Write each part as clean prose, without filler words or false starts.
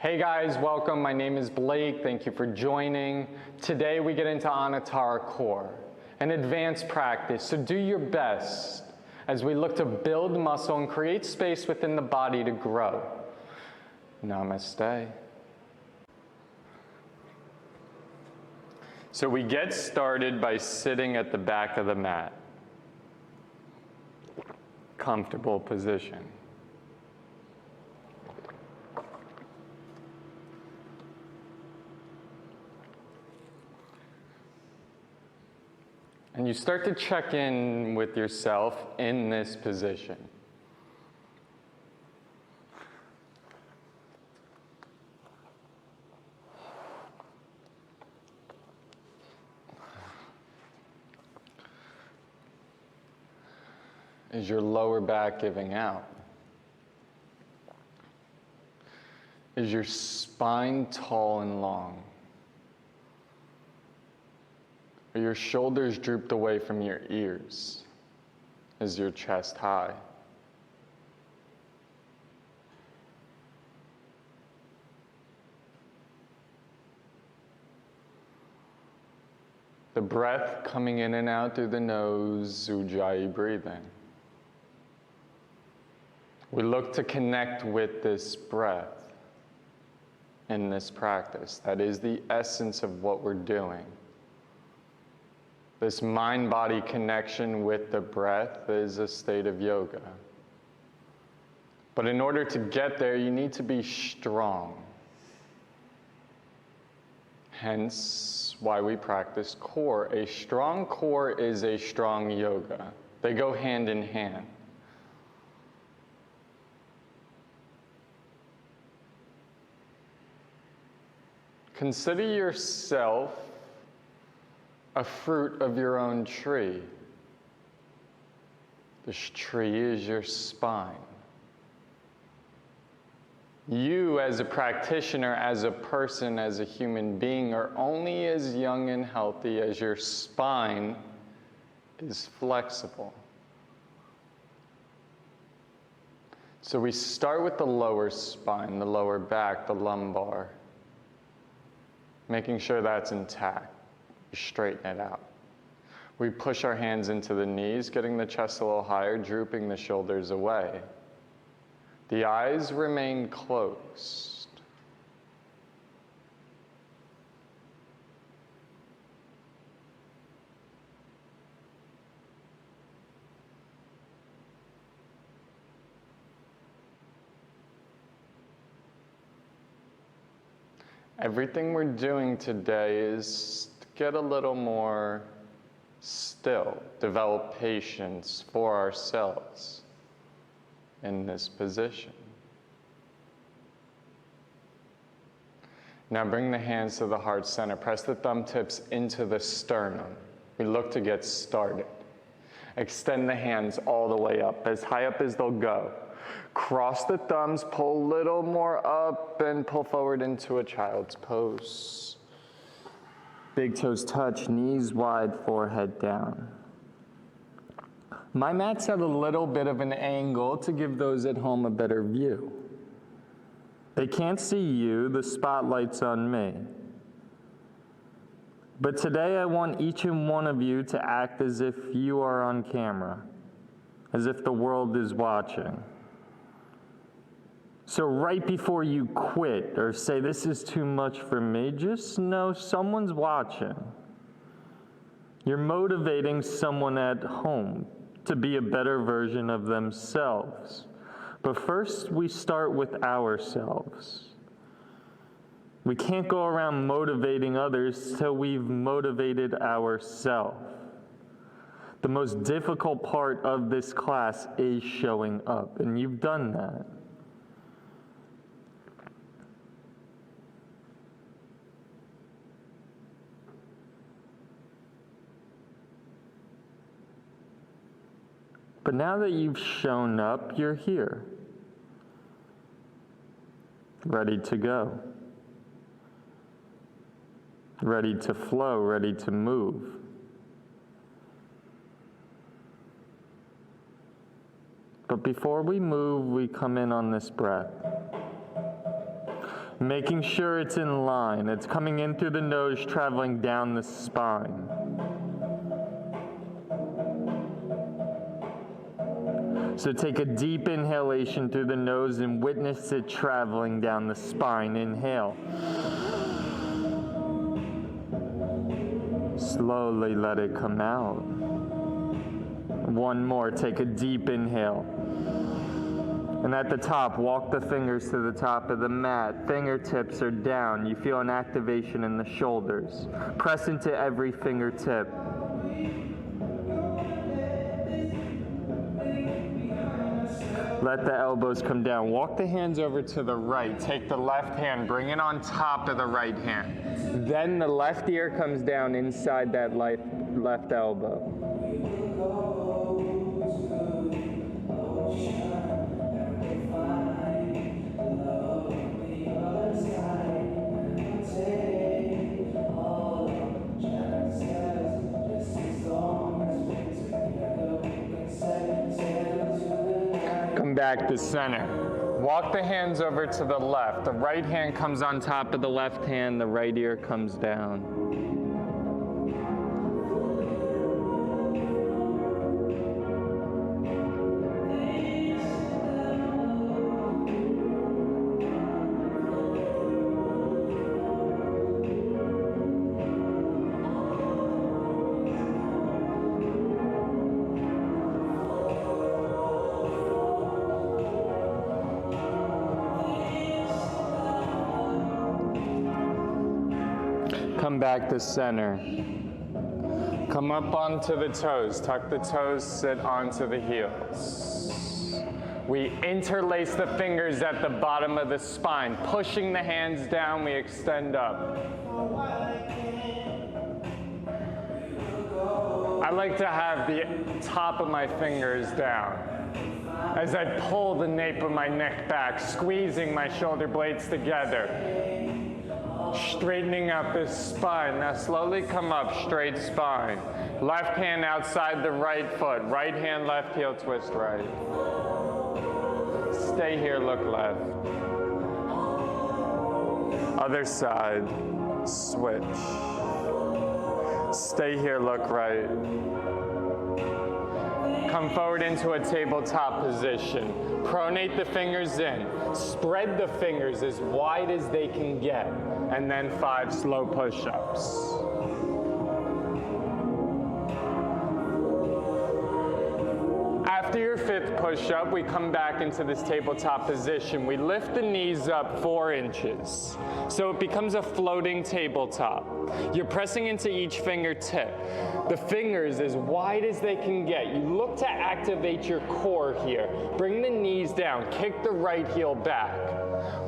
Hey guys, welcome. My name is Blake. Thank you for joining. Today we get into Anuttara Core, an advanced practice, so do your best as we look to build muscle and create space within the body to grow. Namaste. So we get started by sitting at the back of the mat. Comfortable position. And you start to check in with yourself in this position. Is your lower back giving out? Is your spine tall and long? Are your shoulders drooped away from your ears? Is your chest high? The breath coming in and out through the nose, Ujjayi breathing. We look to connect with this breath in this practice. That is the essence of what we're doing. This mind-body connection with the breath is a state of yoga. But in order to get there, you need to be strong. Hence why we practice core. A strong core is a strong yoga. They go hand in hand. Consider yourself a fruit of your own tree. This tree is your spine. You as a practitioner, as a person, as a human being are only as young and healthy as your spine is flexible. So we start with the lower spine, the lower back, the lumbar, making sure that's intact. We straighten it out. We push our hands into the knees, getting the chest a little higher, drooping the shoulders away. The eyes remain closed. Everything we're doing today is get a little more still, develop patience for ourselves in this position. Now bring the hands to the heart center. Press the thumb tips into the sternum. We look to get started. Extend the hands all the way up, as high up as they'll go. Cross the thumbs, pull a little more up, and pull forward into a child's pose. Big toes touch, knees wide, forehead down. My mat's at a little bit of an angle to give those at home a better view. They can't see you, the spotlight's on me. But today I want each and one of you to act as if you are on camera, as if the world is watching. So right before you quit or say, this is too much for me, just know someone's watching. You're motivating someone at home to be a better version of themselves. But first, we start with ourselves. We can't go around motivating others till we've motivated ourselves. The most difficult part of this class is showing up, and you've done that. But now that you've shown up, you're here, ready to go, ready to flow, ready to move. But before we move, we come in on this breath. Making sure it's in line. It's coming in through the nose, traveling down the spine. So take a deep inhalation through the nose and witness it traveling down the spine. Inhale. Slowly let it come out. One more. Take a deep inhale. And at the top, walk the fingers to the top of the mat. Fingertips are down. You feel an activation in the shoulders. Press into every fingertip. Let the elbows come down. Walk the hands over to the right. Take the left hand, bring it on top of the right hand. Then the left ear comes down inside that left elbow. Back to center. Walk the hands over to the left. The right hand comes on top of the left hand. The right ear comes down. Come back to center. Come up onto the toes. Tuck the toes, sit onto the heels. We interlace the fingers at the bottom of the spine. Pushing the hands down, we extend up. I like to have the top of my fingers down as I pull the nape of my neck back, squeezing my shoulder blades together. Straightening out this spine. Now slowly come up, straight spine. Left hand outside the right foot. Right hand, left heel, twist right. Stay here, look left. Other side, switch. Stay here, look right. Come forward into a tabletop position. Pronate the fingers in. Spread the fingers as wide as they can get. And then 5 slow push-ups. After your 5th push-up, we come back into this tabletop position. We lift the knees up 4 inches. So it becomes a floating tabletop. You're pressing into each fingertip. The fingers as wide as they can get. You look to activate your core here. Bring the knees down. Kick the right heel back.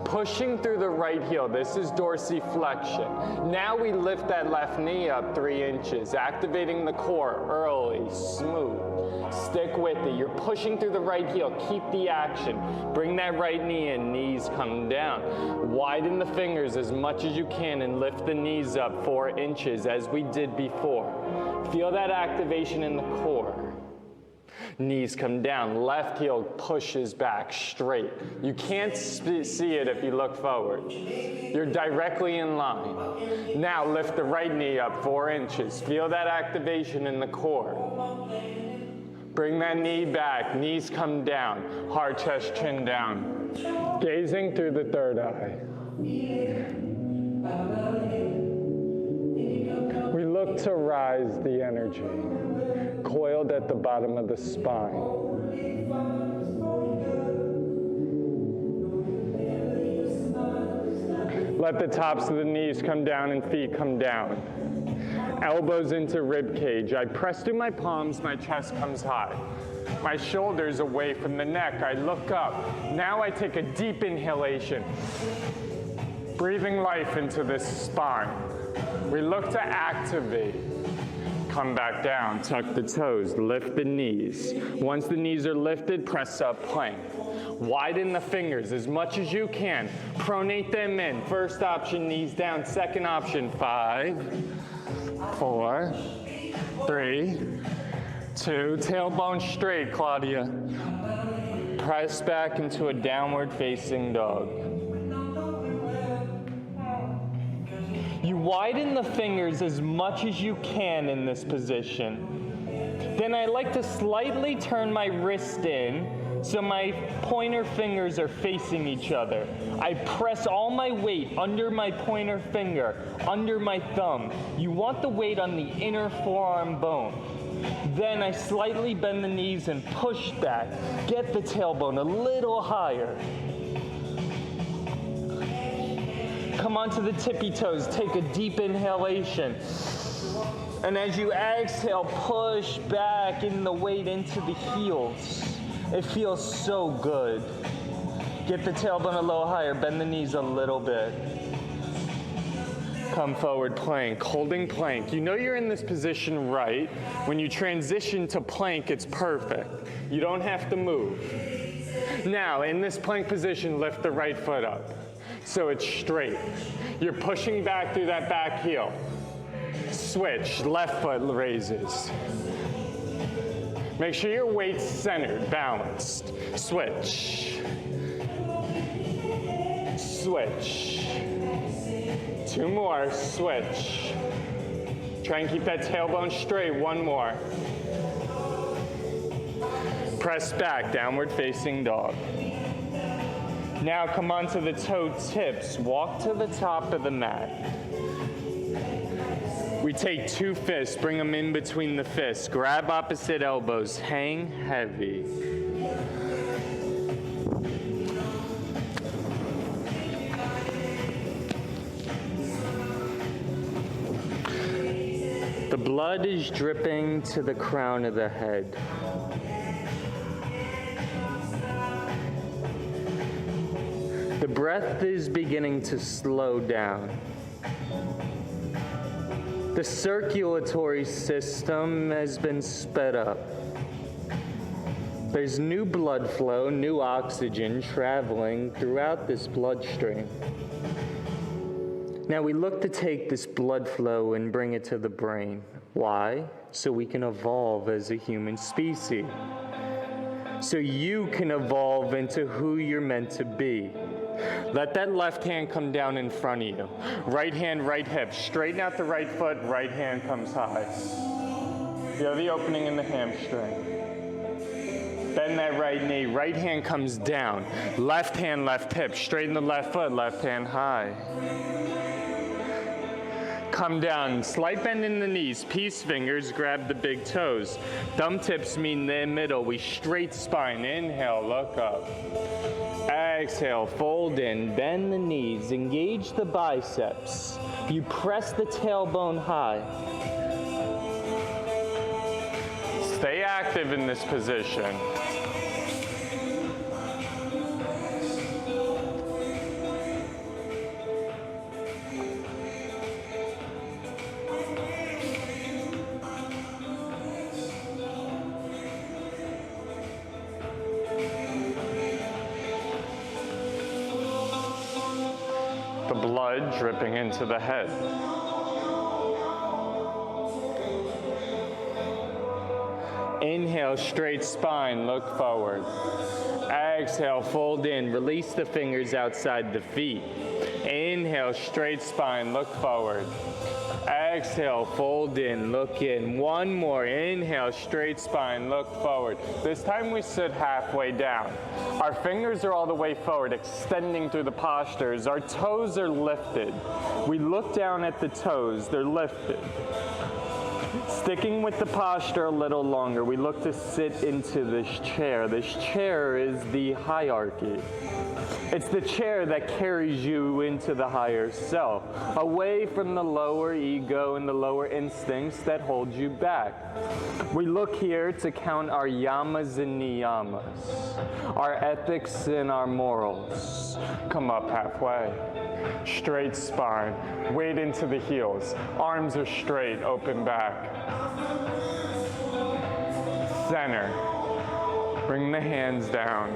Pushing through the right heel. This is dorsiflexion. Now we lift that left knee up 3 inches, activating the core early, smooth. Stick with it. You're pushing through the right heel. Keep the action. Bring that right knee in. Knees come down. Widen the fingers as much as you can and lift the knees up 4 inches as we did before. Feel that activation in the core. Knees come down, left heel pushes back straight. You can't see it if you look forward. You're directly in line. Now lift the right knee up 4 inches. Feel that activation in the core. Bring that knee back, knees come down, heart, chest, chin down. Gazing through the third eye. We look to rise the energy. Coiled at the bottom of the spine. Let the tops of the knees come down and feet come down. Elbows into rib cage. I press through my palms, my chest comes high. My shoulders away from the neck. I look up. Now I take a deep inhalation. Breathing life into this spine. We look to activate. Come back down, tuck the toes, lift the knees. Once the knees are lifted, press up plank. Widen the fingers as much as you can. Pronate them in. First option, knees down. Second option, 5, 4, 3, 2. Tailbone straight, Claudia. Press back into a downward facing dog. widen the fingers as much as you can in this position. Then I like to slightly turn my wrist in so my pointer fingers are facing each other. I press all my weight under my pointer finger, under my thumb. You want the weight on the inner forearm bone. Then I slightly bend the knees and push back. Get the tailbone a little higher. Come onto the tippy toes. Take a deep inhalation. And as you exhale, push back in the weight into the heels. It feels so good. Get the tailbone a little higher. Bend the knees a little bit. Come forward, plank, holding plank. You know you're in this position right. When you transition to plank, it's perfect. You don't have to move. Now, in this plank position, lift the right foot up so it's straight. You're pushing back through that back heel. Switch, left foot raises. Make sure your weight's centered, balanced. Switch. Switch. 2 more, switch. Try and keep that tailbone straight, 1 more. Press back, downward facing dog. Now come onto the toe tips. Walk to the top of the mat. We take 2 fists, bring them in between the fists. Grab opposite elbows, hang heavy. The blood is dripping to the crown of the head. The breath is beginning to slow down. The circulatory system has been sped up. There's new blood flow, new oxygen traveling throughout this bloodstream. Now we look to take this blood flow and bring it to the brain. Why? So we can evolve as a human species. So you can evolve into who you're meant to be. Let that left hand come down in front of you. Right hand, right hip. Straighten out the right foot, right hand comes high. Feel the opening in the hamstring. Bend that right knee, right hand comes down. Left hand, left hip. Straighten the left foot, left hand high. Come down, slight bend in the knees. Peace fingers, grab the big toes. Thumb tips mean the middle. We straight spine. Inhale, look up. Exhale, fold in, bend the knees, engage the biceps. You press the tailbone high. Stay active in this position. The blood dripping into the head. Inhale, straight spine, look forward. Exhale, fold in, release the fingers outside the feet. Inhale, straight spine, look forward. Exhale, fold in, look in. 1 more. Inhale, straight spine, look forward. This time we sit halfway down. Our fingers are all the way forward, extending through the postures. Our toes are lifted. We look down at the toes, they're lifted. Sticking with the posture a little longer, we look to sit into this chair. This chair is the hierarchy. It's the chair that carries you into the higher self, away from the lower ego and the lower instincts that hold you back. We look here to count our yamas and niyamas, our ethics and our morals. Come up halfway. Straight spine, weight into the heels. Arms are straight, open back. Center. Bring the hands down.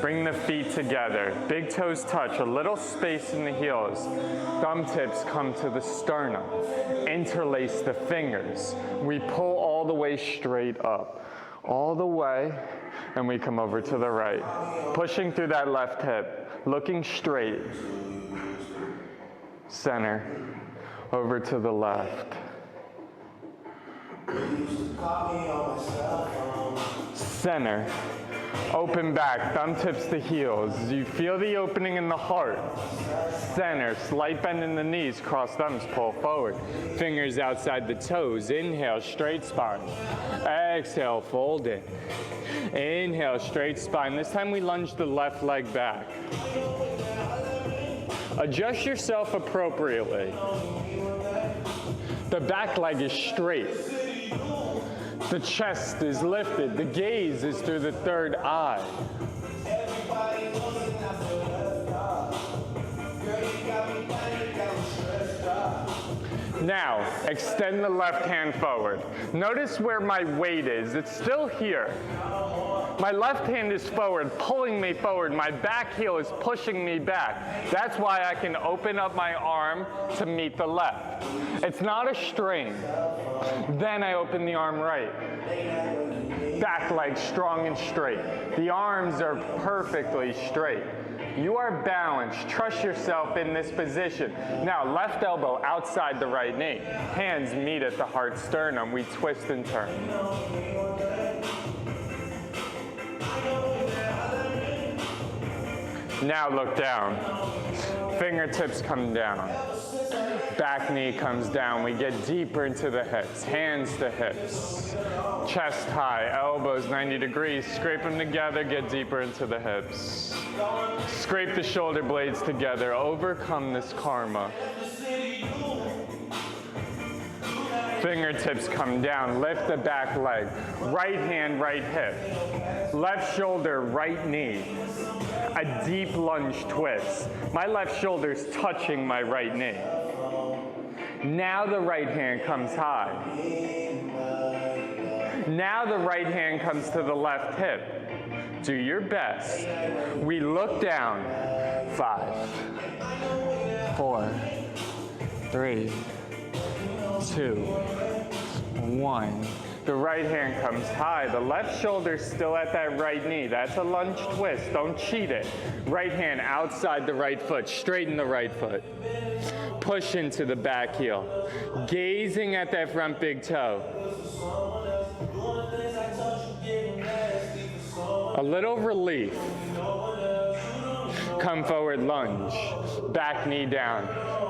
Bring the feet together. Big toes touch, a little space in the heels. Thumb tips come to the sternum. Interlace the fingers. We pull all the way straight up. All the way, and we come over to the right. Pushing through that left hip, looking straight. Center, over to the left. Center, open back, thumb tips to heels. You feel the opening in the heart. Center, slight bend in the knees, cross thumbs, pull forward. Fingers outside the toes. Inhale, straight spine. Exhale, fold it. Inhale, straight spine. This time we lunge the left leg back. Adjust yourself appropriately. The back leg is straight. The chest is lifted. The gaze is through the third eye. Now, extend the left hand forward. Notice where my weight is. It's still here. My left hand is forward, pulling me forward. My back heel is pushing me back. That's why I can open up my arm to meet the left. It's not a strain. Then I open the arm right. Back leg strong and straight. The arms are perfectly straight. You are balanced. Trust yourself in this position. Now, left elbow outside the right knee. Hands meet at the heart sternum. We twist and turn. Now look down. Fingertips come down. Back knee comes down. We get deeper into the hips. Hands to hips. Chest high. Elbows 90 degrees. Scrape them together. Get deeper into the hips. Scrape the shoulder blades together. Overcome this karma. Fingertips come down. Lift the back leg. Right hand, right hip. Left shoulder, right knee. A deep lunge twist. My left shoulder is touching my right knee. Now the right hand comes high. Now the right hand comes to the left hip. Do your best. We look down. 5, 4, 3, 2, 1. The right hand comes high. The left shoulder's still at that right knee. That's a lunge twist. Don't cheat it. Right hand outside the right foot. Straighten the right foot. Push into the back heel. Gazing at that front big toe. A little relief. Come forward, lunge. Back knee down.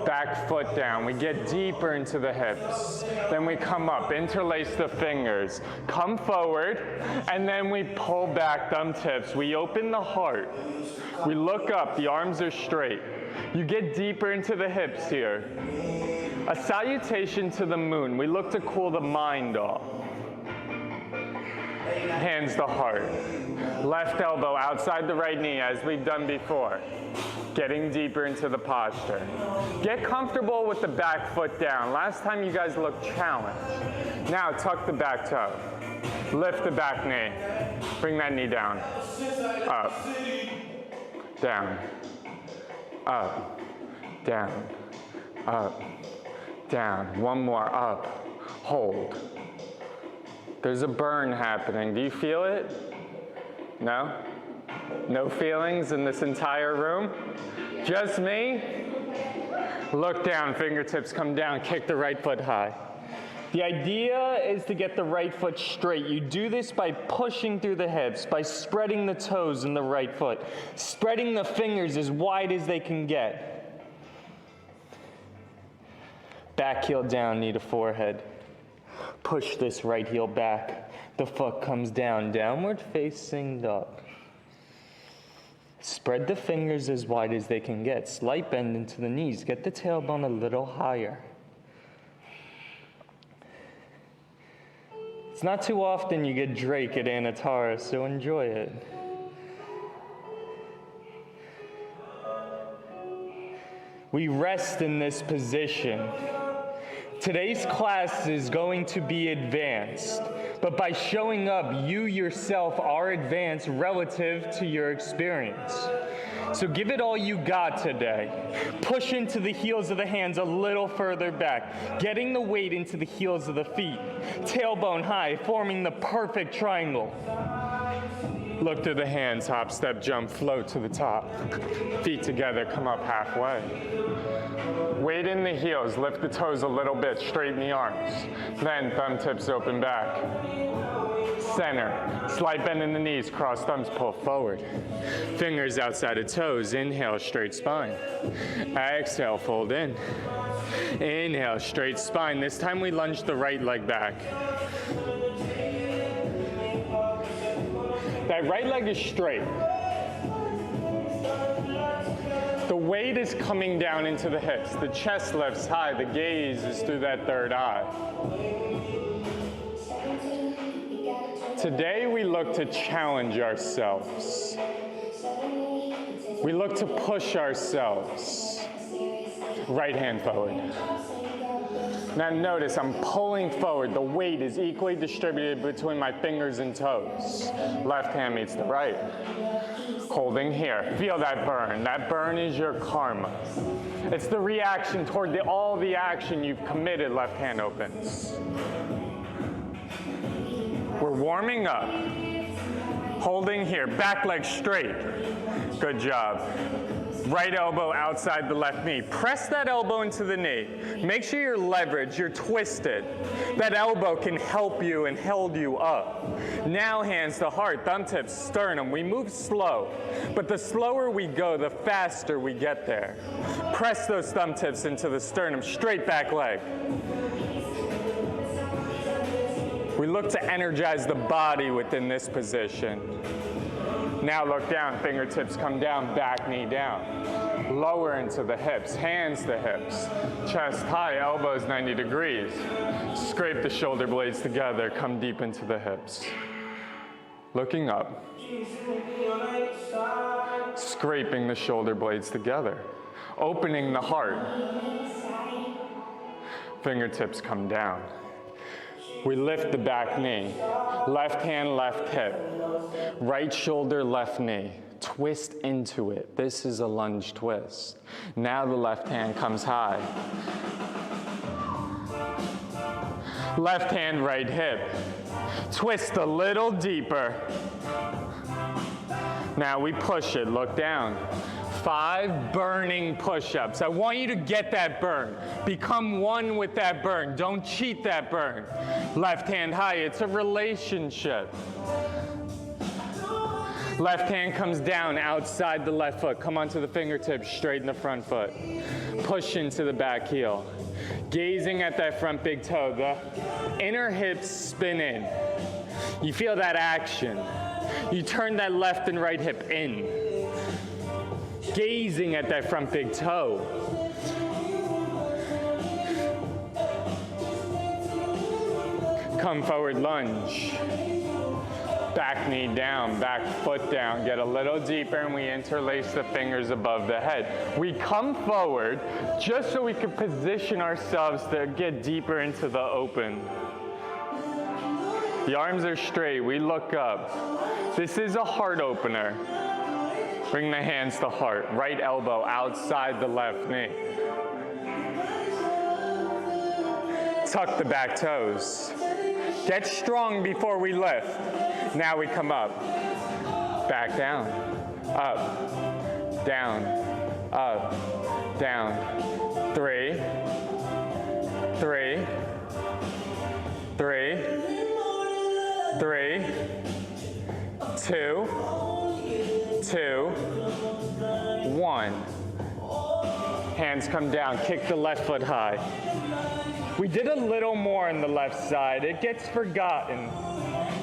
Back foot down. We get deeper into the hips. Then we come up, interlace the fingers. Come forward, and then we pull back, thumb tips. We open the heart. We look up, the arms are straight. You get deeper into the hips here. A salutation to the moon. We look to cool the mind off. Hands to heart. Left elbow outside the right knee as we've done before. Getting deeper into the posture. Get comfortable with the back foot down. Last time you guys looked challenged. Now tuck the back toe. Lift the back knee. Bring that knee down. Up. Down. Up. Down. Up. Down. One more. Up. Hold. There's a burn happening. Do you feel it? No? No feelings in this entire room? Just me? Look down, fingertips come down, kick the right foot high. The idea is to get the right foot straight. You do this by pushing through the hips, by spreading the toes in the right foot, spreading the fingers as wide as they can get. Back heel down, knee to forehead. Push this right heel back. The foot comes down, downward facing dog. Spread the fingers as wide as they can get. Slight bend into the knees. Get the tailbone a little higher. It's not too often you get Drake at Anuttara, so enjoy it. We rest in this position. Today's class is going to be advanced, but by showing up, you yourself are advanced relative to your experience. So give it all you got today. Push into the heels of the hands a little further back, getting the weight into the heels of the feet. Tailbone high, forming the perfect triangle. Look to the hands, hop, step, jump, float to the top. Feet together, come up halfway. Weight in the heels, lift the toes a little bit, straighten the arms. Then thumb tips open back. Center, slight bend in the knees, cross thumbs, pull forward. Fingers outside of toes, inhale, straight spine. Exhale, fold in. Inhale, straight spine. This time we lunge the right leg back. That right leg is straight. The weight is coming down into the hips. The chest lifts high. The gaze is through that third eye. Today we look to challenge ourselves. We look to push ourselves. Right hand forward. Now notice I'm pulling forward. The weight is equally distributed between my fingers and toes. Left hand meets the right. Holding here. Feel that burn. That burn is your karma. It's the reaction toward all the action you've committed. Left hand opens. We're warming up. Holding here. Back leg straight. Good job. Right elbow outside the left knee. Press that elbow into the knee. Make sure you're leveraged, you're twisted. That elbow can help you and hold you up. Now hands to heart, thumb tips, sternum. We move slow, but the slower we go, the faster we get there. Press those thumb tips into the sternum, straight back leg. We look to energize the body within this position. Now look down, fingertips come down, back knee down. Lower into the hips, hands to hips. Chest high, elbows 90 degrees. Scrape the shoulder blades together, come deep into the hips. Looking up. Scraping the shoulder blades together. Opening the heart. Fingertips come down. We lift the back knee. Left hand, left hip. Right shoulder, left knee. Twist into it. This is a lunge twist. Now the left hand comes high. Left hand, right hip. Twist a little deeper. Now we push it, look down. 5 burning push-ups. I want you to get that burn. Become one with that burn. Don't cheat that burn. Left hand high, it's a relationship. Left hand comes down outside the left foot. Come onto the fingertips, straighten the front foot. Push into the back heel. Gazing at that front big toe. The inner hips spin in. You feel that action. You turn that left and right hip in. Gazing at that front big toe. Come forward lunge. Back knee down, back foot down. Get a little deeper and we interlace the fingers above the head. We come forward just so we can position ourselves to get deeper into the open. The arms are straight, we look up. This is a heart opener. Bring the hands to heart. Right elbow outside the left knee. Tuck the back toes. Get strong before we lift. Now we come up. Back down. Up. Down. Up. Down. 3. 3. 3. 3. 2. 2, 1. Hands come down, kick the left foot high. We did a little more on the left side. It gets forgotten.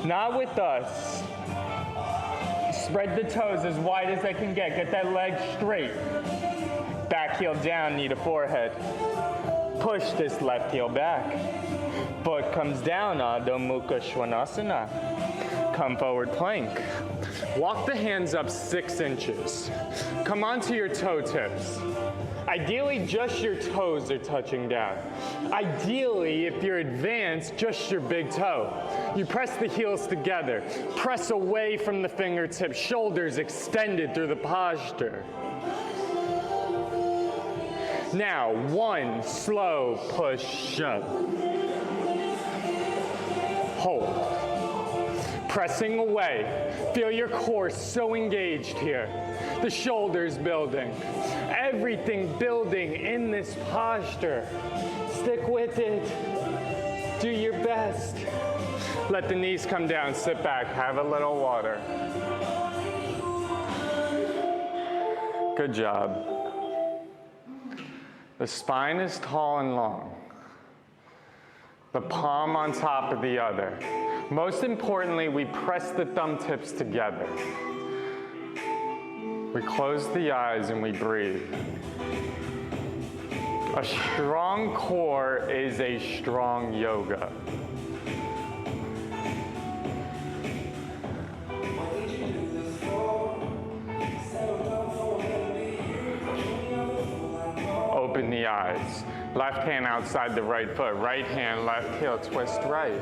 Not with us. Spread the toes as wide as I can get. Get that leg straight. Back heel down, knee to forehead. Push this left heel back. Foot comes down, Adho Mukha Svanasana. Come forward plank. Walk the hands up 6 inches. Come onto your toe tips. Ideally, just your toes are touching down. Ideally, if you're advanced, just your big toe. You press the heels together. Press away from the fingertips. Shoulders extended through the posture. Now, 1 slow push up. Hold. pressing away. Feel your core so engaged here. The shoulders building. Everything building in this posture. Stick with it. Do your best. Let the knees come down. Sit back. Have a little water. Good job. The spine is tall and long. The palm on top of the other. Most importantly, we press the thumb tips together. We close the eyes and we breathe. A strong core is a strong yoga. Open the eyes. Left hand outside the right foot. Right hand, left heel, twist right.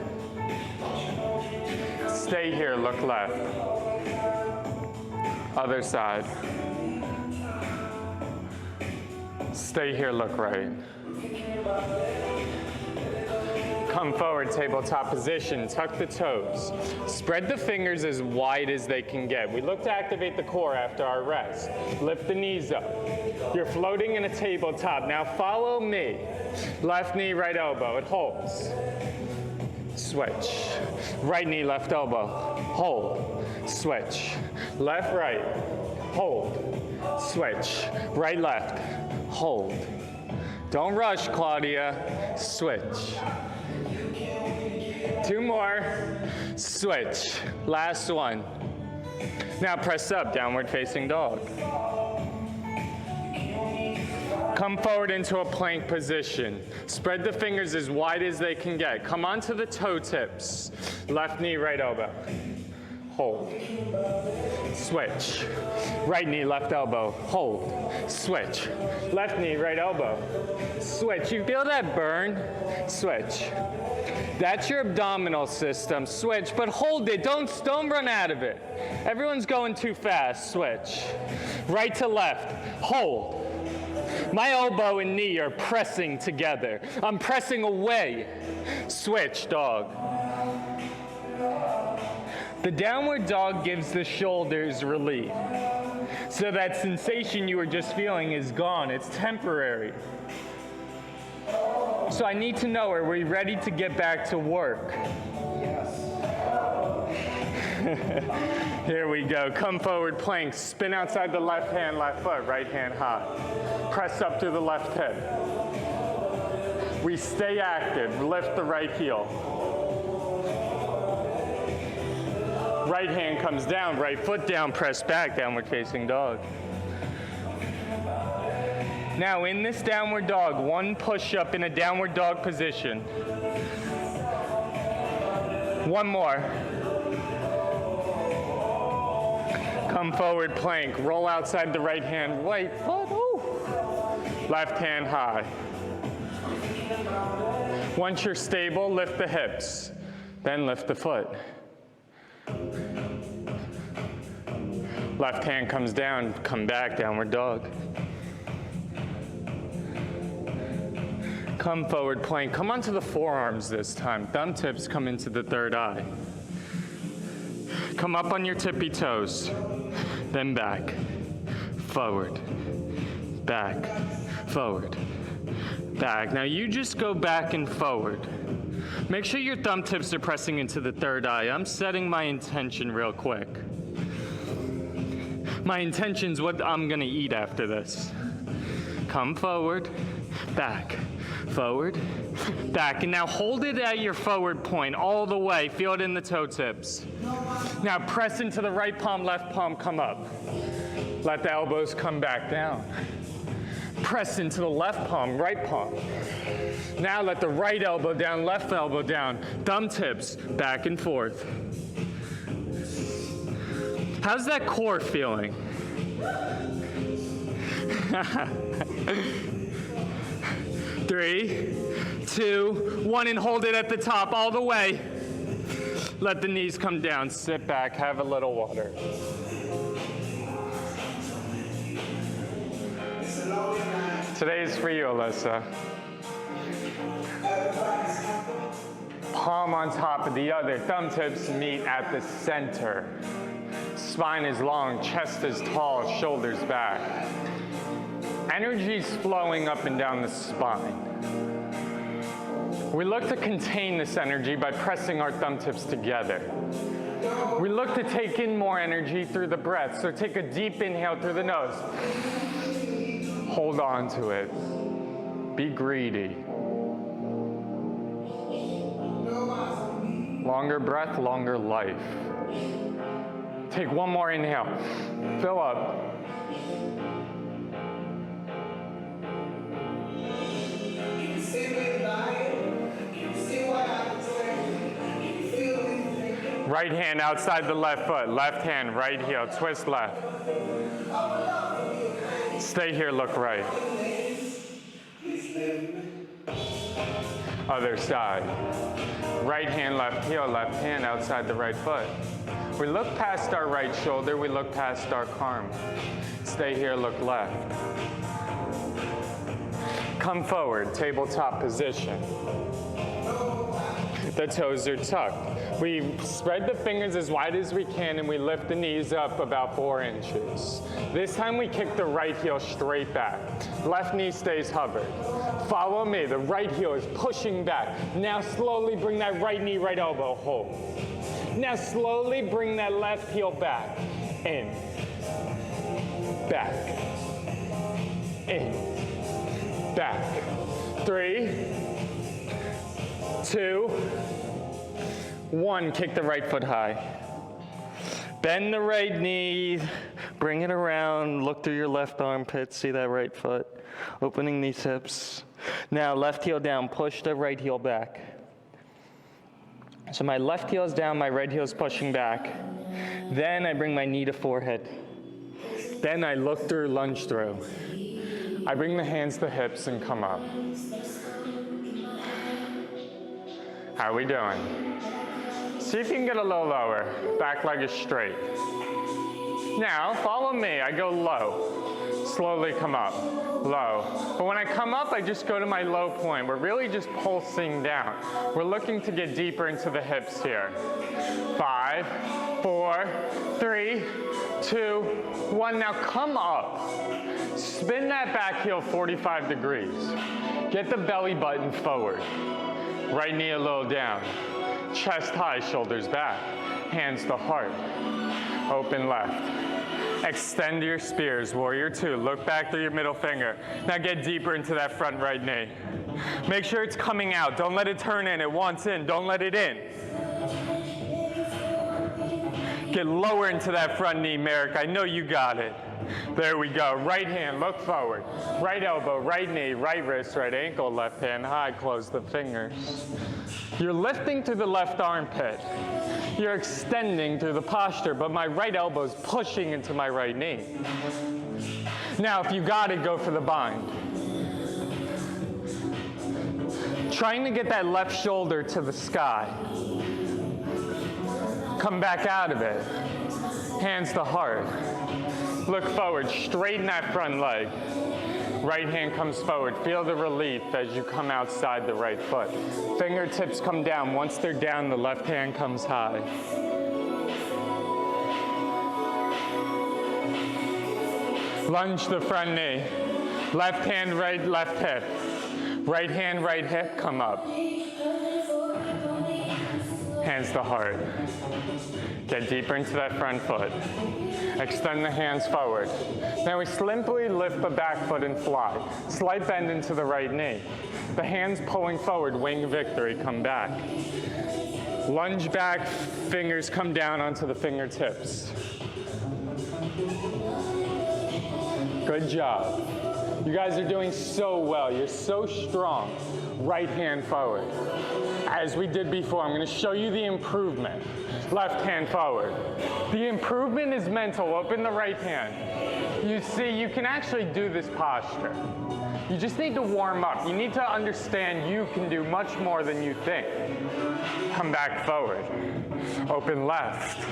Stay here, look left. Other side. Stay here, look right. Come forward, tabletop position, tuck the toes. Spread the fingers as wide as they can get. We look to activate the core after our rest. Lift the knees up. You're floating in a tabletop. Now follow me. Left knee, right elbow, it holds. Switch. Right knee, left elbow, hold. Switch. Left, right, hold. Switch. Right, left, hold. Don't rush, Claudia. Switch. 2 more. Switch. Last one. Now press up, downward facing dog. Come forward into a plank position. Spread the fingers as wide as they can get. Come onto the toe tips. Left knee, right elbow. Hold. Switch. Right knee, left elbow. Hold. Switch. Left knee, right elbow. Switch. You feel that burn? Switch. That's your abdominal system. Switch, but hold it. Don't run out of it. Everyone's going too fast. Switch. Right to left. Hold. My elbow and knee are pressing together. I'm pressing away. Switch, dog. The downward dog gives the shoulders relief. So that sensation you were just feeling is gone. It's temporary. So I need to know, are we ready to get back to work? Yes. Here we go. Come forward, plank. Spin outside the left hand, left foot, right hand high. Press up to the left hip. We stay active. Lift the right heel. Right hand comes down, right foot down, press back, downward facing dog. Now in this downward dog, 1 push-up in a downward dog position. 1 more. Come forward, plank. Roll outside the right hand, right foot. Ooh. Left hand high. Once you're stable, lift the hips. Then lift the foot. Left hand comes down, come back, downward dog. Come forward, plank. Come onto the forearms this time. Thumb tips come into the third eye. Come up on your tippy toes. Then back, forward, back, forward, back. Now you just go back and forward. Make sure your thumb tips are pressing into the third eye. I'm setting my intention real quick. My intention's what I'm gonna eat after this. Come forward, back, forward, back. And now hold it at your forward point all the way. Feel it in the toe tips. Now press into the right palm, left palm, come up. Let the elbows come back down. Press into the left palm, right palm. Now let the right elbow down, left elbow down. Thumb tips, back and forth. How's that core feeling? 3, 2, 1, and hold it at the top all the way. Let the knees come down, sit back, have a little water. Today is for you, Alyssa. palm on top of the other. Thumb tips meet at the center. Spine is long, chest is tall, shoulders back. Energy's flowing up and down the spine. We look to contain this energy by pressing our thumb tips together. We look to take in more energy through the breath, so take a deep inhale through the nose. Hold on to it. Be greedy. Longer breath, longer life. Take one more inhale. Fill up. Right hand outside the left foot, left hand, right heel, twist left. Stay here, look right. Other side. Right hand, left heel, left hand outside the right foot. We look past our right shoulder, we look past our arm. Stay here, look left. Come forward, tabletop position. The toes are tucked. We spread the fingers as wide as we can and we lift the knees up about 4 inches. This time we kick the right heel straight back. Left knee stays hovered. Follow me, the right heel is pushing back. Now slowly bring that right knee, right elbow, hold. Now slowly bring that left heel back. In, back, in, back. 3, 2, 1, kick the right foot high. Bend the right knee, bring it around, look through your left armpit, see that right foot. Opening these hips. Now left heel down, push the right heel back. So my left heel is down, my right heel is pushing back. Then I bring my knee to forehead. Then I look through, lunge through. I bring the hands to hips and come up. How are we doing? See if you can get a little lower. Back leg is straight. Now, follow me. I go low. Slowly come up. Low. But when I come up, I just go to my low point. We're really just pulsing down. We're looking to get deeper into the hips here. 5, 4, 3, 2, 1. Now come up. Spin that back heel 45 degrees. Get the belly button forward. Right knee a little down. Chest high, shoulders back. Hands to heart. Open left. Extend your spears, warrior 2. Look back through your middle finger. Now get deeper into that front right knee. Make sure it's coming out. Don't let it turn in. It wants in. Don't let it in. Get lower into that front knee, Merrick. I know you got it. There we go. Right hand, look forward. Right elbow, right knee, right wrist, right ankle, left hand high. Close the fingers. You're lifting through the left armpit. You're extending through the posture, but my right elbow is pushing into my right knee. Now, if you got it, go for the bind. Trying to get that left shoulder to the sky. Come back out of it. Hands to heart. Look forward, straighten that front leg. Right hand comes forward. Feel the relief as you come outside the right foot. Fingertips come down. Once they're down, the left hand comes high. Lunge the front knee. Left hand, right, left hip. Right hand, right hip, come up. Hands to heart. Get deeper into that front foot. Extend the hands forward. Now we simply lift the back foot and fly. Slight bend into the right knee. The hands pulling forward, wing victory, come back. Lunge back, fingers come down onto the fingertips. Good job. You guys are doing so well. You're so strong. Right hand forward. As we did before, I'm going to show you the improvement. Left hand forward. The improvement is mental. Open the right hand. You see, you can actually do this posture. You just need to warm up. You need to understand you can do much more than you think. Come back forward. Open left.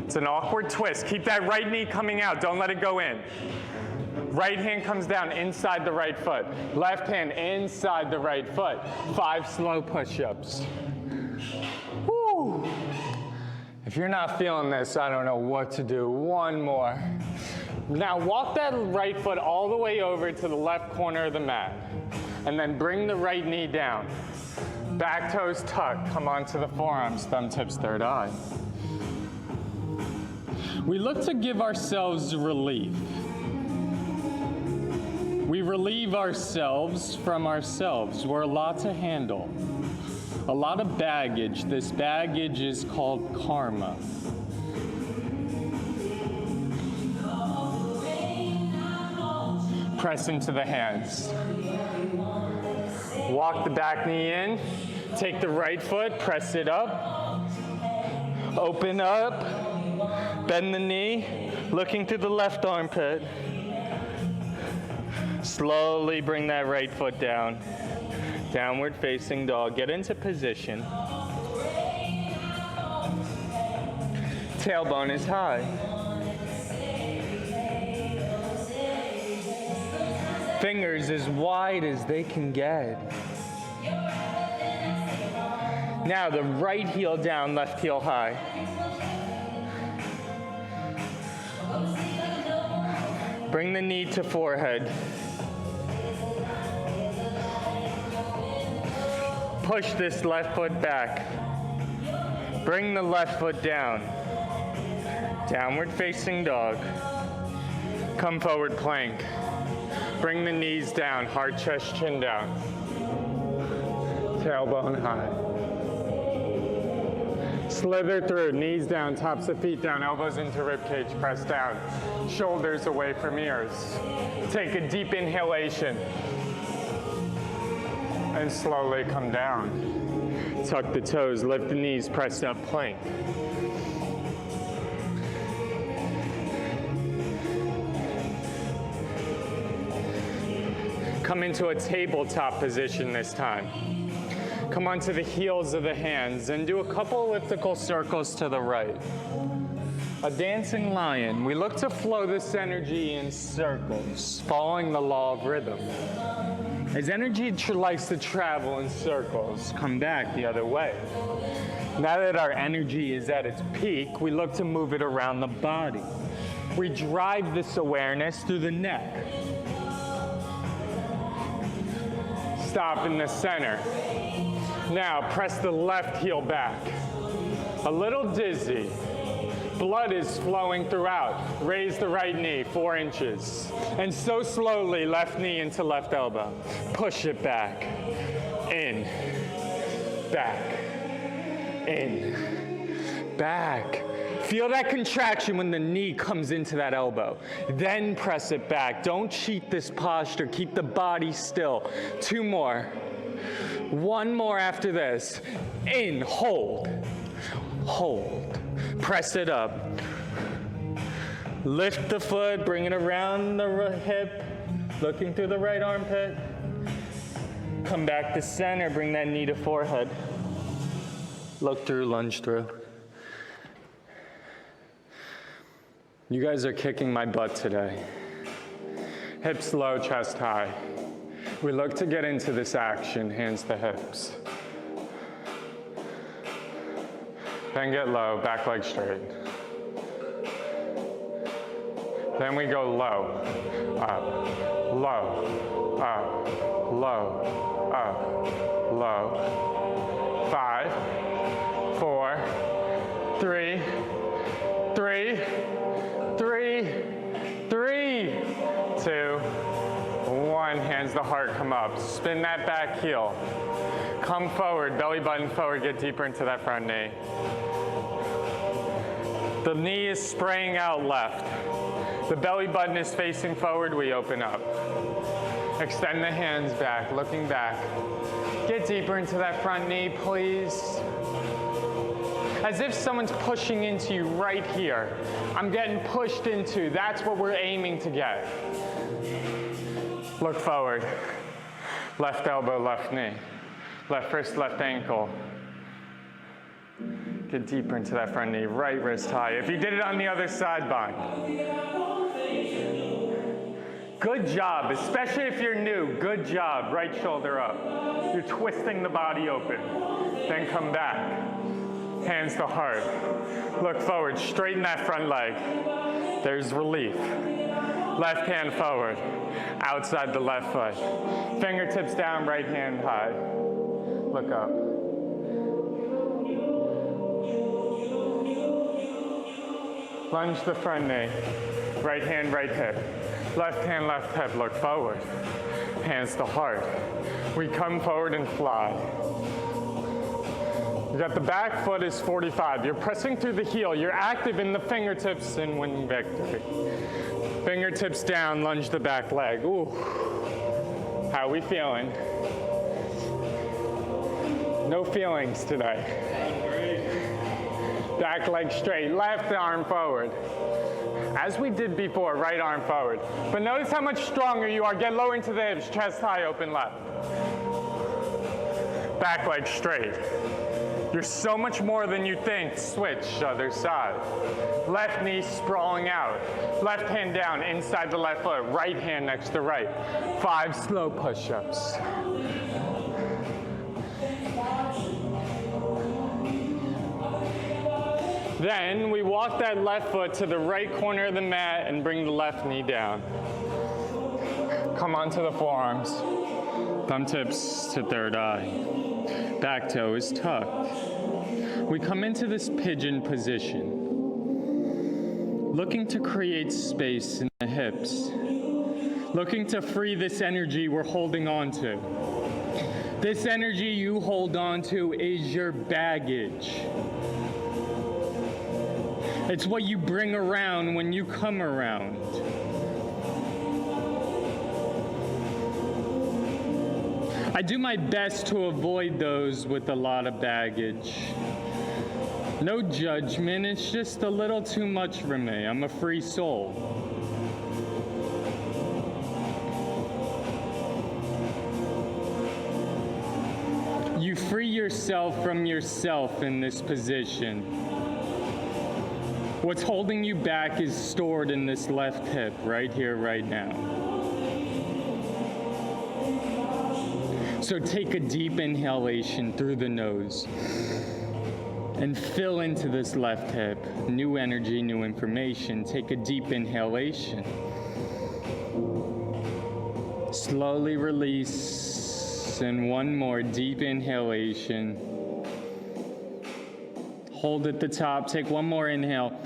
It's an awkward twist. Keep that right knee coming out. Don't let it go in. Right hand comes down inside the right foot. Left hand inside the right foot. 5 slow push-ups. Woo. If you're not feeling this, I don't know what to do. One more. Now walk that right foot all the way over to the left corner of the mat. And then bring the right knee down. Back toes tucked. Come onto the forearms, thumb tips, third eye. We look to give ourselves relief. We relieve ourselves from ourselves. We're a lot to handle. A lot of baggage. This baggage is called karma. Press into the hands. Walk the back knee in. Take the right foot, press it up. Open up. Bend the knee. Looking through the left armpit. Slowly bring that right foot down. Downward facing dog. Get into position. Tailbone is high. Fingers as wide as they can get. Now the right heel down, left heel high. Bring the knee to forehead. Push this left foot back. Bring the left foot down. Downward facing dog. Come forward plank. Bring the knees down, heart, chest, chin down. Tailbone high. Slither through, knees down, tops of feet down, elbows into ribcage, press down. Shoulders away from ears. Take a deep inhalation. And slowly come down. Tuck the toes, lift the knees, press up, plank. Come into a tabletop position this time. Come onto the heels of the hands and do a couple elliptical circles to the right. A dancing lion. We look to flow this energy in circles, following the law of rhythm. As energy likes to travel in circles, come back the other way. Now that our energy is at its peak, we look to move it around the body. We drive this awareness through the neck. Stop in the center. Now press the left heel back. A little dizzy. Blood is flowing throughout. Raise the right knee 4 inches. And so slowly, left knee into left elbow. Push it back. In. Back. In. Back. Feel that contraction when the knee comes into that elbow. Then press it back. Don't cheat this posture. Keep the body still. 2 more. 1 more after this. In. Hold. Hold. Press it up. Lift the foot, bring it around the hip, looking through the right armpit. Come back to center, bring that knee to forehead. Look through, lunge through. You guys are kicking my butt today. Hips low, chest high. We look to get into this action, hands to hips. Then get low, back leg straight. Then we go low, up, low, up, low, up, low. 5, 4, 3, 3, 3, 3, 2, 1. Hands to heart, come up. Spin that back heel. Come forward, belly button forward, get deeper into that front knee. The knee is spraying out left. The belly button is facing forward, we open up. Extend the hands back, looking back. Get deeper into that front knee, please. As if someone's pushing into you right here. I'm getting pushed into, that's what we're aiming to get. Look forward. Left elbow, left knee. Left wrist, left ankle. Get deeper into that front knee. Right wrist high. If you did it on the other side, bind. Good job, especially if you're new. Good job. Right shoulder up. You're twisting the body open. Then come back. Hands to heart. Look forward. Straighten that front leg. There's relief. Left hand forward. Outside the left foot. Fingertips down, right hand high. Look up. Lunge the front knee. Right hand, right hip. Left hand, left hip. Look forward. Hands to heart. We come forward and fly. You got the back foot is 45. You're pressing through the heel. You're active in the fingertips and winning victory. Fingertips down, lunge the back leg. Ooh. How are we feeling? No feelings today. Back leg straight, left arm forward. As we did before, right arm forward. But notice how much stronger you are. Get lower into the hips, chest high, open left. Back leg straight. You're so much more than you think. Switch, other side. Left knee sprawling out. Left hand down, inside the left foot. Right hand next to right. 5 slow push-ups. Then we walk that left foot to the right corner of the mat and bring the left knee down. Come onto the forearms. Thumb tips to third eye. Back toe is tucked. We come into this pigeon position, looking to create space in the hips, looking to free this energy we're holding on to. This energy you hold on to is your baggage. It's what you bring around when you come around. I do my best to avoid those with a lot of baggage. No judgment, it's just a little too much for me. I'm a free soul. You free yourself from yourself in this position. What's holding you back is stored in this left hip, right here, right now. So take a deep inhalation through the nose and fill into this left hip. New energy, new information. Take a deep inhalation. Slowly release, and one more deep inhalation. Hold at the top, take one more inhale.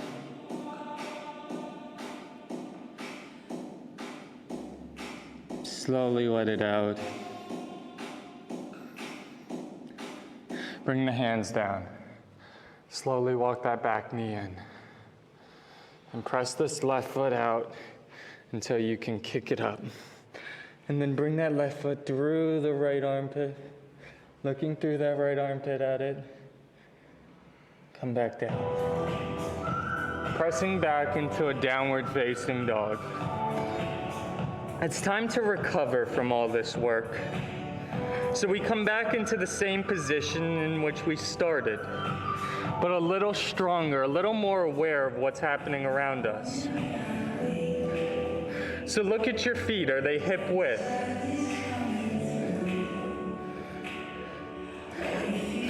Slowly let it out. Bring the hands down. Slowly walk that back knee in. And press this left foot out until you can kick it up. And then bring that left foot through the right armpit. Looking through that right armpit at it. Come back down. Pressing back into a downward facing dog. It's time to recover from all this work. So we come back into the same position in which we started, but a little stronger, a little more aware of what's happening around us. So look at your feet. Are they hip width?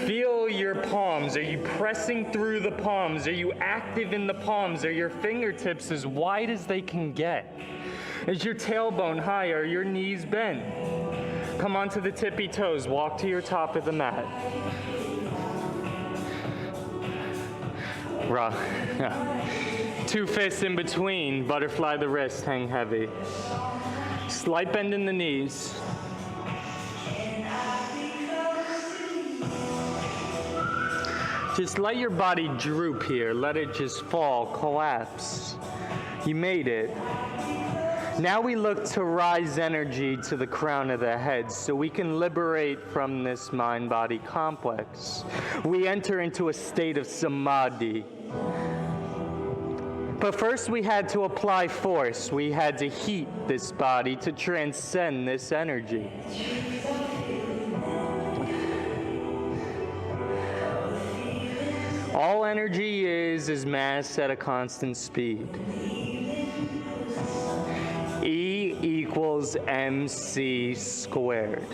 Feel your palms. Are you pressing through the palms? Are you active in the palms? Are your fingertips as wide as they can get? Is your tailbone high? Are your knees bent? Come onto the tippy toes. Walk to your top of the mat. Rock. 2 fists in between. Butterfly the wrist. Hang heavy. Slight bend in the knees. Just let your body droop here. Let it just fall, collapse. You made it. Now we look to rise energy to the crown of the head so we can liberate from this mind-body complex. We enter into a state of samadhi. But first we had to apply force. We had to heat this body to transcend this energy. All energy is mass at a constant speed. E equals MC squared.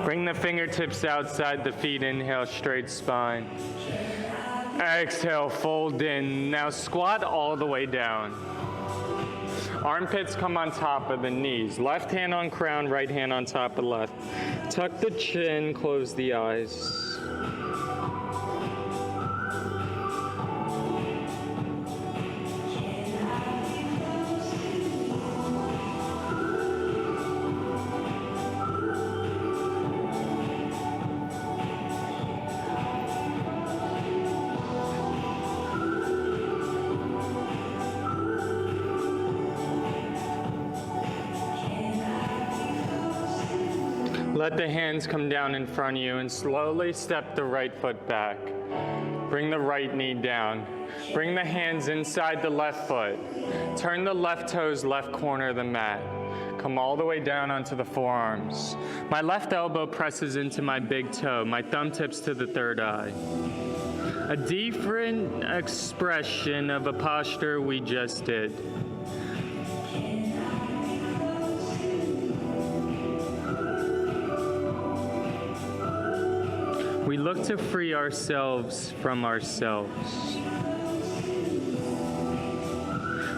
Bring the fingertips outside the feet, inhale, straight spine. Exhale, fold in. Now squat all the way down. Armpits come on top of the knees. Left hand on crown, right hand on top of left. Tuck the chin, close the eyes. Let the hands come down in front of you and slowly step the right foot back. Bring the right knee down. Bring the hands inside the left foot. Turn the left toes left corner of the mat. Come all the way down onto the forearms. My left elbow presses into my big toe, my thumb tips to the third eye. A different expression of a posture we just did. We look to free ourselves from ourselves.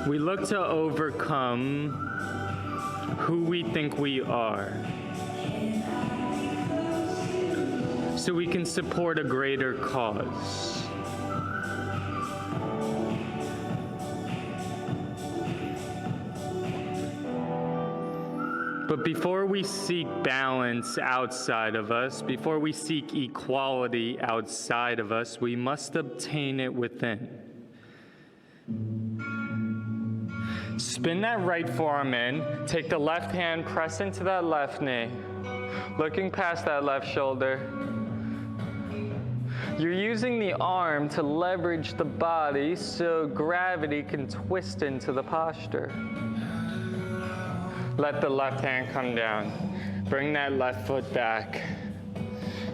We look to overcome who we think we are, so we can support a greater cause. But before we seek balance outside of us, before we seek equality outside of us, we must obtain it within. Spin that right forearm in, take the left hand, press into that left knee, looking past that left shoulder. You're using the arm to leverage the body so gravity can twist into the posture. Let the left hand come down. Bring that left foot back.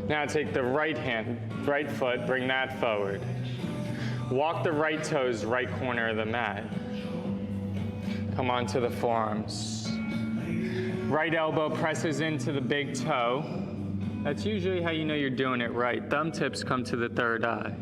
Now take the right hand, right foot, bring that forward. Walk the right toes, right corner of the mat. Come onto the forearms. Right elbow presses into the big toe. That's usually how you know you're doing it right. Thumb tips come to the third eye.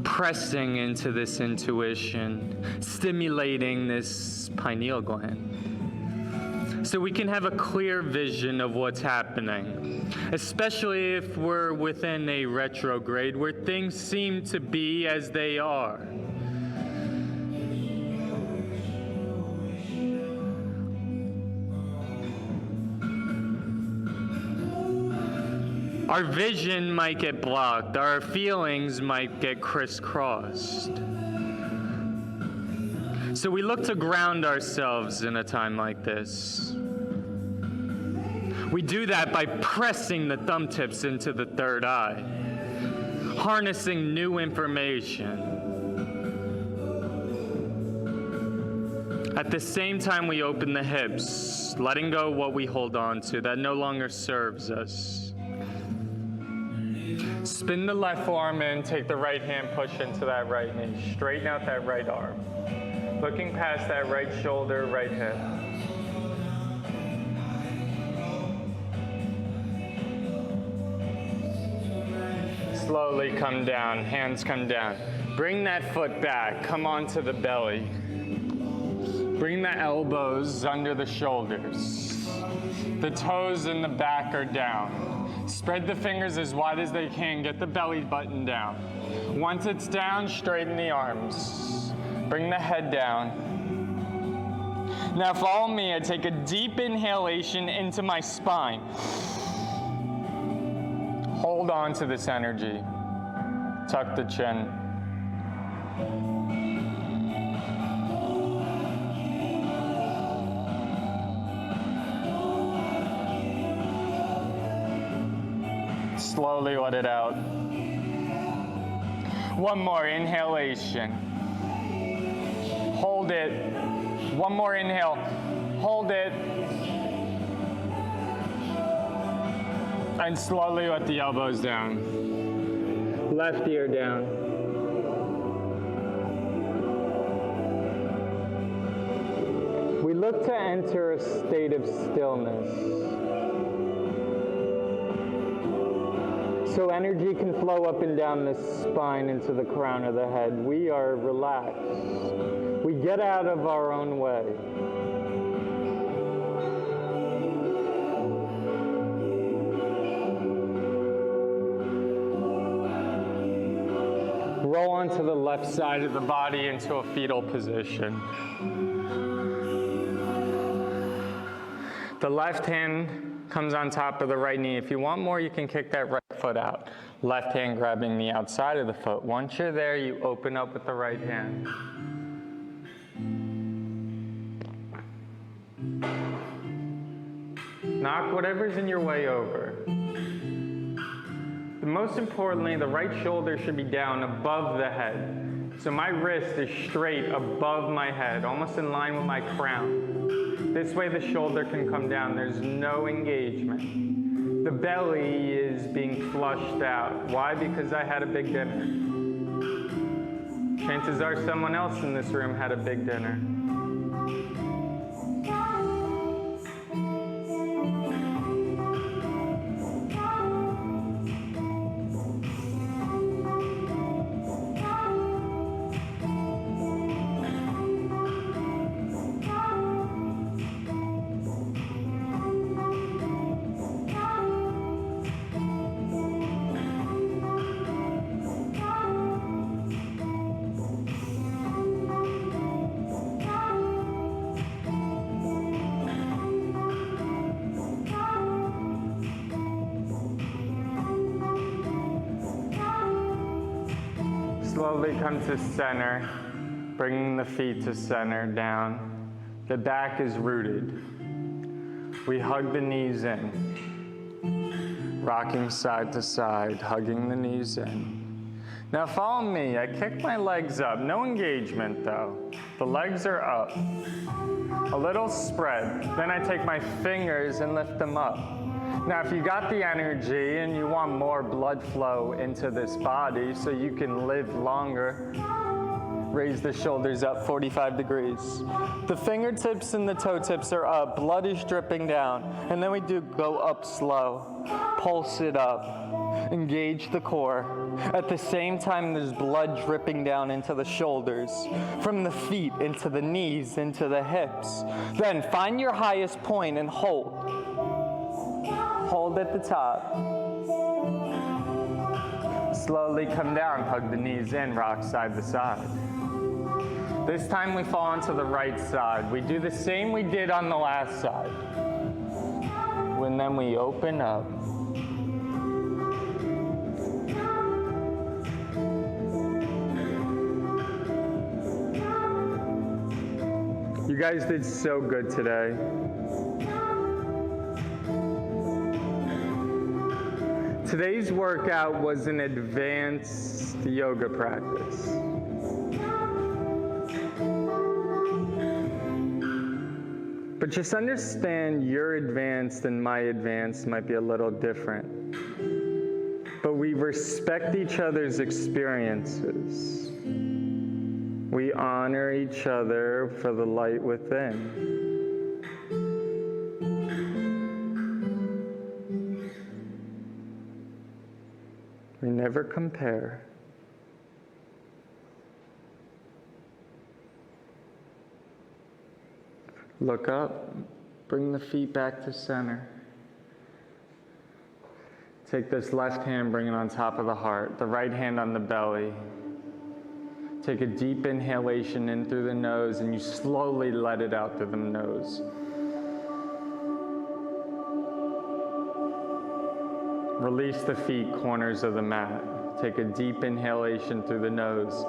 Pressing into this intuition, stimulating this pineal gland, so we can have a clear vision of what's happening, especially if we're within a retrograde where things seem to be as they are. Our vision might get blocked, our feelings might get crisscrossed. So we look to ground ourselves in a time like this. We do that by pressing the thumb tips into the third eye, harnessing new information. At the same time, we open the hips, letting go what we hold on to that no longer serves us. Spin the left forearm in, take the right hand, push into that right knee. Straighten out that right arm. Looking past that right shoulder, right hip. Slowly come down, hands come down. Bring that foot back, come onto the belly. Bring the elbows under the shoulders. The toes in the back are down. Spread the fingers as wide as they can. Get the belly button down. Once it's down, straighten the arms. Bring the head down. Now follow me. I take a deep inhalation into my spine. Hold on to this energy. Tuck the chin. Slowly let it out. One more inhalation. Hold it. One more inhale. Hold it. And slowly let the elbows down. Left ear down. We look to enter a state of stillness, so energy can flow up and down the spine into the crown of the head. We are relaxed. We get out of our own way. Roll onto the left side of the body into a fetal position. The left hand comes on top of the right knee. If you want more, you can kick that right foot out. Left hand grabbing the outside of the foot. Once you're there, you open up with the right hand. Knock whatever's in your way over. Most importantly, the right shoulder should be down above the head. So my wrist is straight above my head, almost in line with my crown. This way the shoulder can come down. There's no engagement. The belly is being flushed out. Why? Because I had a big dinner. Chances are someone else in this room had a big dinner. Slowly come to center, bringing the feet to center, down. The back is rooted. We hug the knees in, rocking side to side, hugging the knees in. Now follow me. I kick my legs up. No engagement though. The legs are up. A little spread. Then I take my fingers and lift them up. Now, if you got the energy and you want more blood flow into this body so you can live longer, raise the shoulders up 45 degrees. The fingertips and the toe tips are up. Blood is dripping down. And then we do go up slow. Pulse it up. Engage the core. At the same time, there's blood dripping down into the shoulders, from the feet into the knees, into the hips. Then find your highest point and hold. Hold at the top. Slowly come down, hug the knees in, rock side to side. This time we fall onto the right side. We do the same we did on the last side. And then we open up. You guys did so good today. Today's workout was an advanced yoga practice. But just understand your advanced and my advanced might be a little different. But we respect each other's experiences. We honor each other for the light within. We never compare. Look up, bring the feet back to center. Take this left hand, bring it on top of the heart, the right hand on the belly. Take a deep inhalation in through the nose, and you slowly let it out through the nose. Release the feet, corners of the mat. Take a deep inhalation through the nose.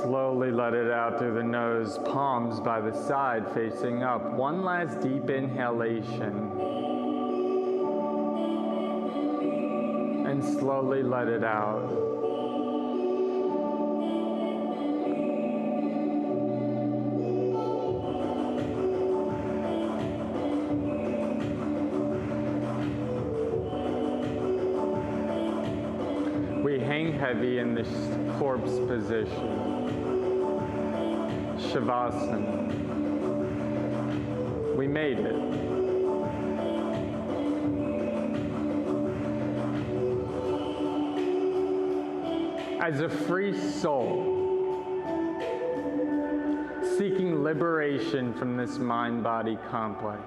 Slowly let it out through the nose, palms by the side facing up. One last deep inhalation. And slowly let it out. hang heavy in this corpse position. Shavasana. We made it. As a free soul, seeking liberation from this mind-body complex.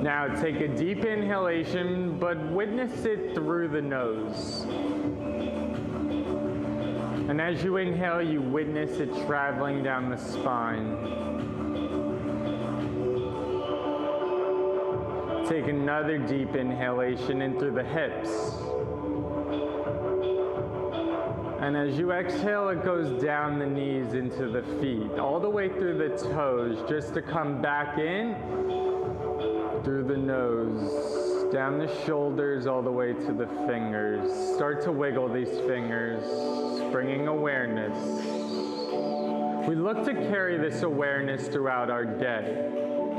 Now take a deep inhalation, but witness it through the nose. And as you inhale, you witness it traveling down the spine. Take another deep inhalation in through the hips. And as you exhale, it goes down the knees into the feet, all the way through the toes, just to come back in through the nose, down the shoulders, all the way to the fingers. Start to wiggle these fingers, bringing awareness. We look to carry this awareness throughout our day,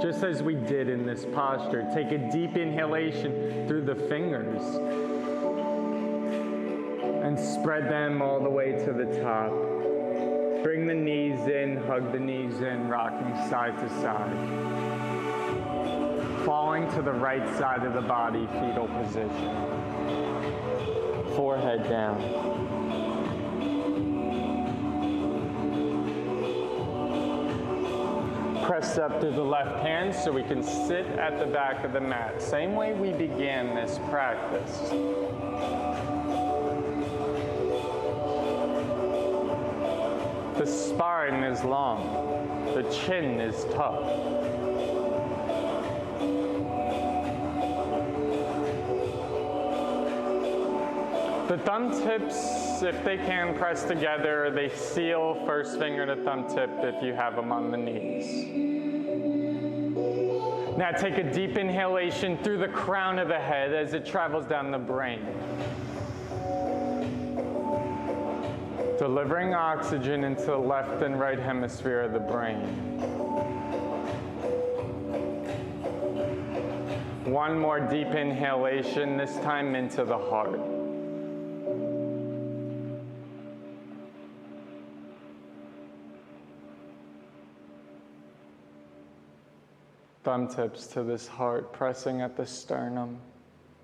just as we did in this posture. Take a deep inhalation through the fingers and spread them all the way to the top. Bring the knees in, hug the knees in, rocking side to side. Falling to the right side of the body, fetal position. Forehead down. Press up through the left hand so we can sit at the back of the mat. Same way we began this practice. The spine is long. The chin is tough. The thumb tips, if they can, press together. They seal first finger to thumb tip if you have them on the knees. Now take a deep inhalation through the crown of the head as it travels down the brain. Delivering oxygen into the left and right hemisphere of the brain. One more deep inhalation, this time into the heart. Thumb tips to this heart, pressing at the sternum,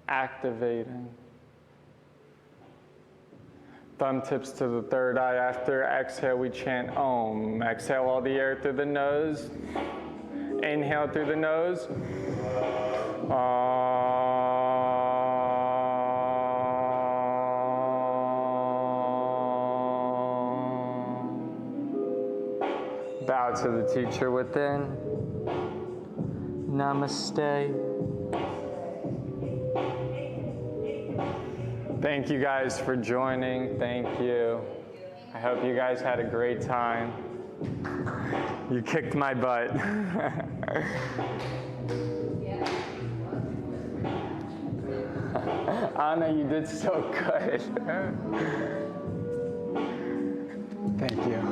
activating. Thumb tips to the third eye. After exhale, we chant Om. Exhale all the air through the nose. Inhale through the nose. Bow to the teacher within. Namaste. Thank you guys for joining. Thank you. I hope you guys had a great time. You kicked my butt. Anna, you did so good. Thank you.